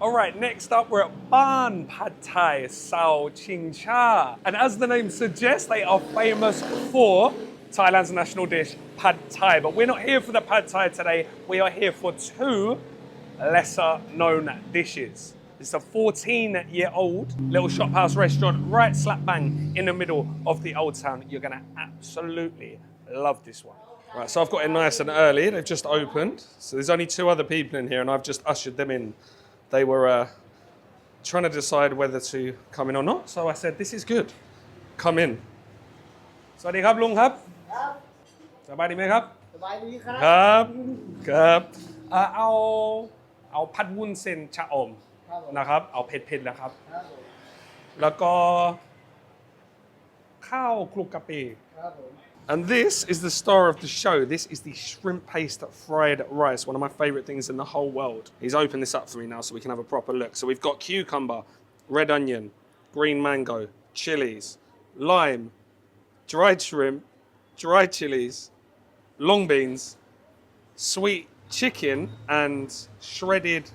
All right, next up we're at Baan Pad Thai Sao Ching Cha. And as the name suggests, they are famous for Thailand's national dish, Pad Thai. But we're not here for the Pad Thai today. We are here for two lesser known dishes. It's a 14-year-old little shophouse restaurant right slap bang in the middle of the old town. You're gonna absolutely love this one. Right, so I've got in nice and early. They've just opened. So there's only two other people in here and I've just ushered them in. They were trying to decide whether to come in or not. So I said, this is good. Come in. สวัสดีครับลุงครับสบายดีไหมครับสบายดีครับครับเอาผัดวุ้นเส้นชะอมนะครับเอาเผ็ดๆนะครับแล้วก็ข้าวคลุกกะปิ And this is the star of the show. This is the shrimp paste fried rice, one of my favorite things in the whole world. He's opened this up for me now so we can have a proper look. So we've got cucumber, red onion, green mango, chilies, lime, dried shrimp, dried chilies, long beans, sweet chicken, and shredded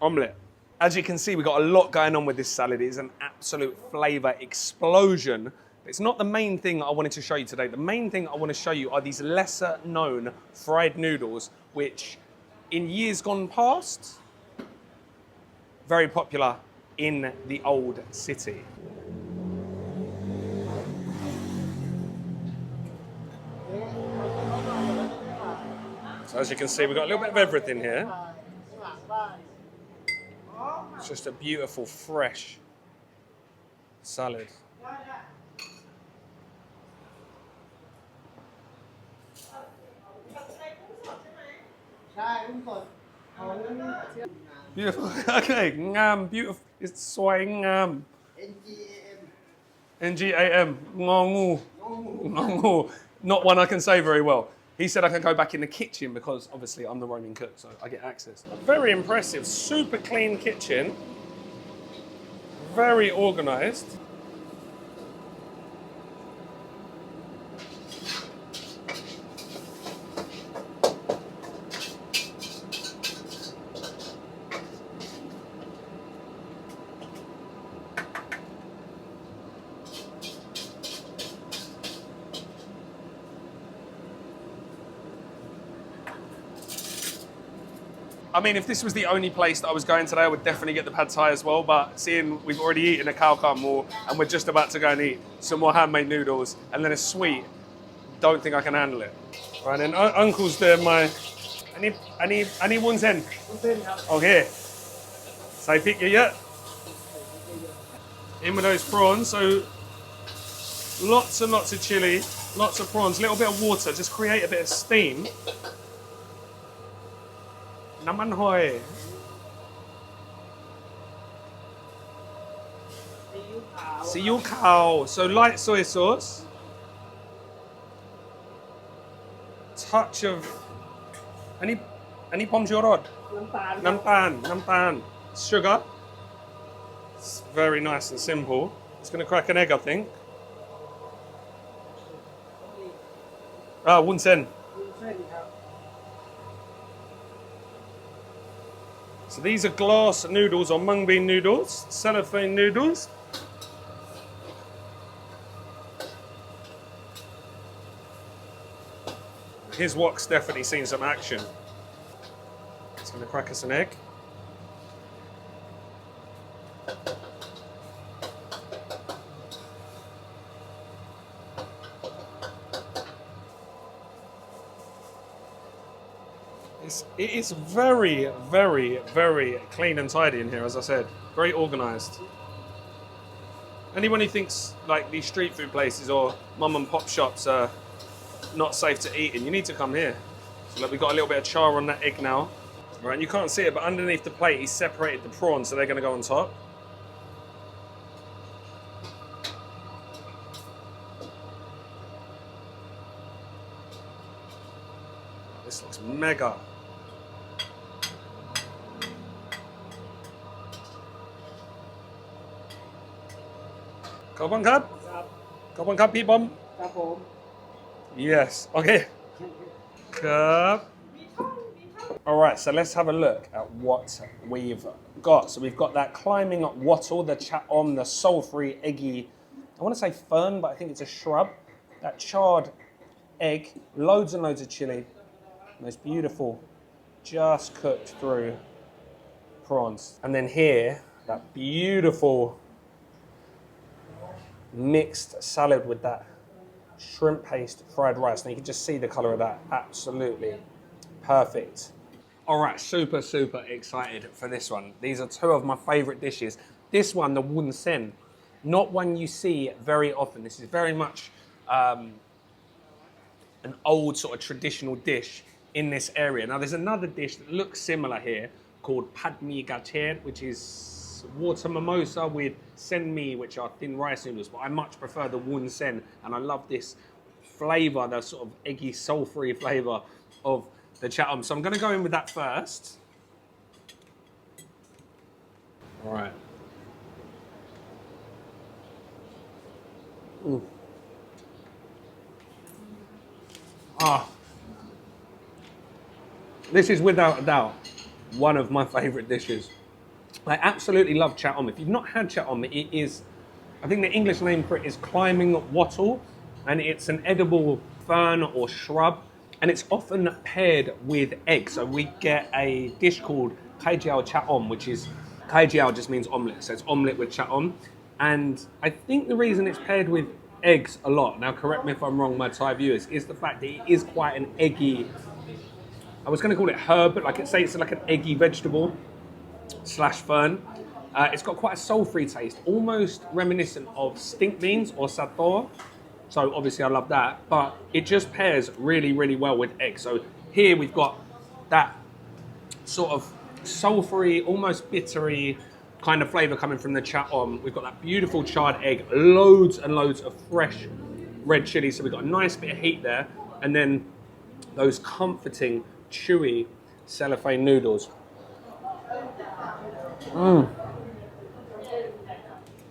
omelette. As you can see, we've got a lot going on with this salad. It is an absolute flavor explosion. It's not the main thing I wanted to show you today. The main thing I want to show you are these lesser known fried noodles, which in years gone past, very popular in the old city. So as you can see, we've got a little bit of everything here. It's just a beautiful, fresh salad. Beautiful. Okay, ngam, beautiful. It's swai ngam. Ngam. Ngongu. Ngongu. Not one I can say very well. He said I can go back in the kitchen because obviously I'm the roaming cook, so I get access. Very impressive, super clean kitchen. Very organized. I mean, if this was the only place that I was going today, I would definitely get the pad thai as well. But seeing we've already eaten a khao more and we're just about to go and eat some more handmade noodles and then a sweet, don't think I can handle it. Right, and Uncle's doing my, any woon sen? Okay. Say pick you yet? In with those prawns, so lots and lots of chili, lots of prawns, a little bit of water, just create a bit of steam. น้ำมันหอยซีอิ๊วขาว so light soy sauce, touch of อันนี้ผงชูรสน้ำตาล sugar. It's very nice and simple. It's going to crack an egg, I think. Woon sen. So these are glass noodles or mung bean noodles, cellophane noodles. His wok's definitely seen some action. It's going to crack us an egg. It is very, very, very clean and tidy in here, as I said. Very organised. Anyone who thinks like these street food places or mum and pop shops are not safe to eat in, you need to come here. So look, we've got a little bit of char on that egg now. Right, and you can't see it, but underneath the plate, he's separated the prawns, so they're going to go on top. This looks mega. Khao Khap? Khao Khap, people? Yes, okay. Khap. All right, so let's have a look at what we've got. So we've got that climbing wattle, the chatom, the soul-free, eggy, I want to say fern, but I think it's a shrub. That charred egg, loads and loads of chili. Most beautiful, just cooked through prawns. And then here, that beautiful mixed salad with that shrimp paste fried rice. Now you can just see the color of that. Absolutely perfect. All right, super, super excited for this one. These are two of my favorite dishes. This one, the woon sen, not one you see very often. This is very much an old sort of traditional dish in this area. Now there's another dish that looks similar here called pad mi gacher, which is water mimosa with sen mi, which are thin rice noodles, but I much prefer the woon sen, and I love this flavor, the sort of eggy, soul-free flavor of the chatom. So I'm gonna go in with that first. All right. Ah, this is without a doubt one of my favorite dishes. I absolutely love chatom. If you've not had chatom, it is, I think the English name for it is climbing wattle, and it's an edible fern or shrub, and it's often paired with egg. So we get a dish called khai jiao chatom, which is, khai jiao just means omelette, so it's omelette with chatom. And I think the reason it's paired with eggs a lot, now correct me if I'm wrong, my Thai viewers, is the fact that it is quite an eggy, I was going to call it herb, but like it's like an eggy vegetable slash fern. It's got quite a soul-free taste, almost reminiscent of stink beans or sator. So obviously I love that, but it just pairs really, really well with egg. So here we've got that sort of soul-free, almost bittery kind of flavor coming from the chatom. We've got that beautiful charred egg, loads and loads of fresh red chili. So we've got a nice bit of heat there. And then those comforting, chewy cellophane noodles.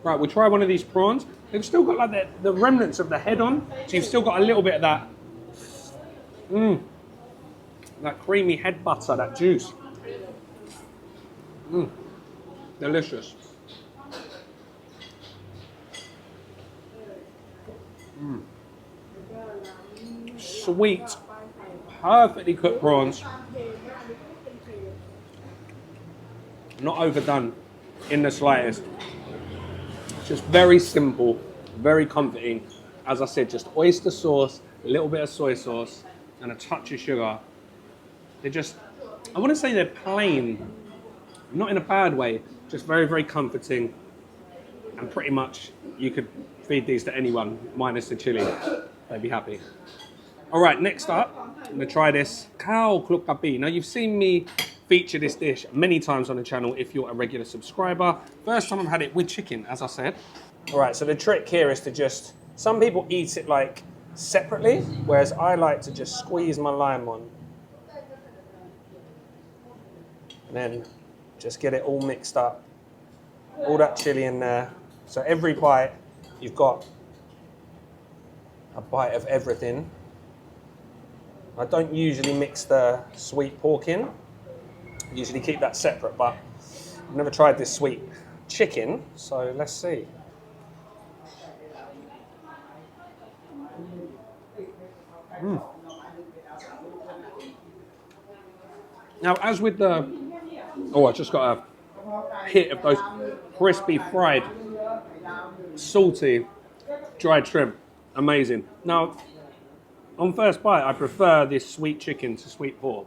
Right, we'll try one of these prawns. They've still got like the remnants of the head on, so you've still got a little bit of that, that creamy head butter, that juice. Delicious. Sweet, perfectly cooked prawns. Not overdone in the slightest. Just very simple, very comforting. As I said, just oyster sauce, a little bit of soy sauce, and a touch of sugar. They're just, I want to say they're plain, not in a bad way, just very, very comforting. And pretty much you could feed these to anyone, minus the chili. They'd be happy. All right, next up, I'm gonna try this khao kluk kapi. Now you've seen me feature this dish many times on the channel if you're a regular subscriber. First time I've had it with chicken, as I said. All right, so the trick here is to just, some people eat it like separately, whereas I like to just squeeze my lime on. And then just get it all mixed up. All that chili in there. So every bite, you've got a bite of everything. I don't usually mix the sweet pork in. I usually keep that separate, but I've never tried this sweet chicken, so let's see. Now, as with the, I just got a hit of those crispy, fried, salty, dried shrimp. Amazing. Now, on first bite, I prefer this sweet chicken to sweet pork.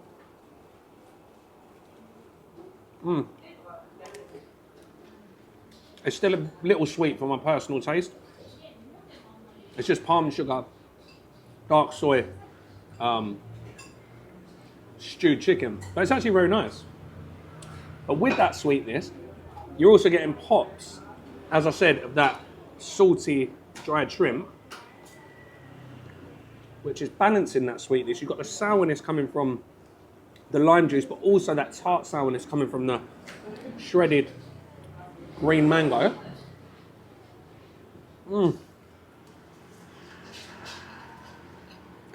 It's still a little sweet for my personal taste. It's just palm sugar, dark soy, stewed chicken. But it's actually very nice. But with that sweetness, you're also getting pops, as I said, of that salty dried shrimp, which is balancing that sweetness. You've got the sourness coming from the lime juice, but also that tart sourness coming from the shredded green mango. And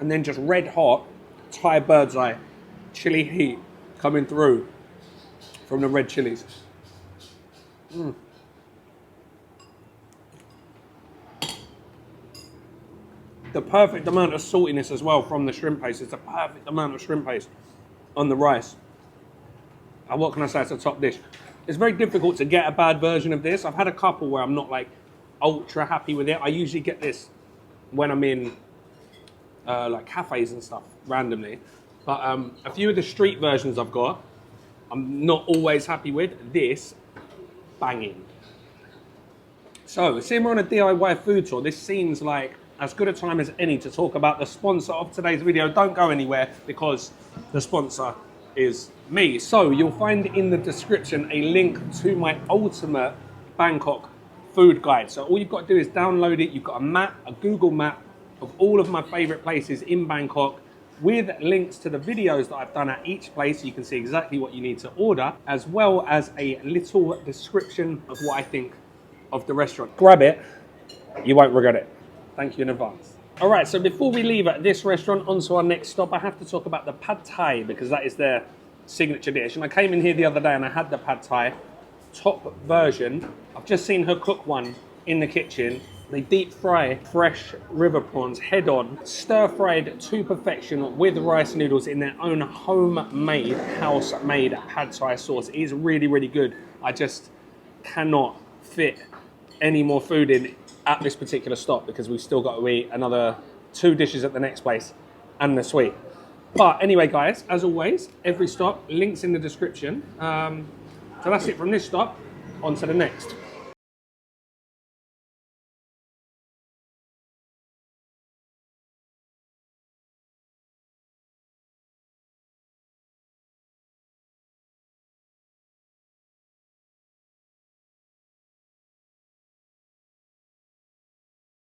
then just red hot Thai bird's eye chili heat coming through from the red chilies. The perfect amount of saltiness as well from the shrimp paste. It's a perfect amount of shrimp paste on the rice. And what can I say? It's a top dish. It's very difficult to get a bad version of this. I've had a couple where I'm not like ultra happy with it. I usually get this when I'm in like cafes and stuff randomly. But a few of the street versions I've got, I'm not always happy with. This, banging. So, seeing we're on a DIY food tour, this seems like as good a time as any to talk about the sponsor of today's video. Don't go anywhere because the sponsor is me. So you'll find in the description a link to my ultimate Bangkok food guide. So all you've got to do is download it. You've got a map, a Google map of all of my favorite places in Bangkok with links to the videos that I've done at each place so you can see exactly what you need to order, as well as a little description of what I think of the restaurant. Grab it, you won't regret it. Thank you in advance. All right, so before we leave at this restaurant, on to our next stop, I have to talk about the Pad Thai because that is their signature dish. And I came in here the other day and I had the Pad Thai top version. I've just seen her cook one in the kitchen. They deep fry fresh river prawns head on, stir fried to perfection with rice noodles in their own homemade, house-made Pad Thai sauce. It is really, really good. I just cannot fit any more food in at this particular stop because we've still got to eat another 2 dishes at the next place and the sweet. But anyway, guys, as always, every stop, links in the description. So that's it from this stop, on to the next.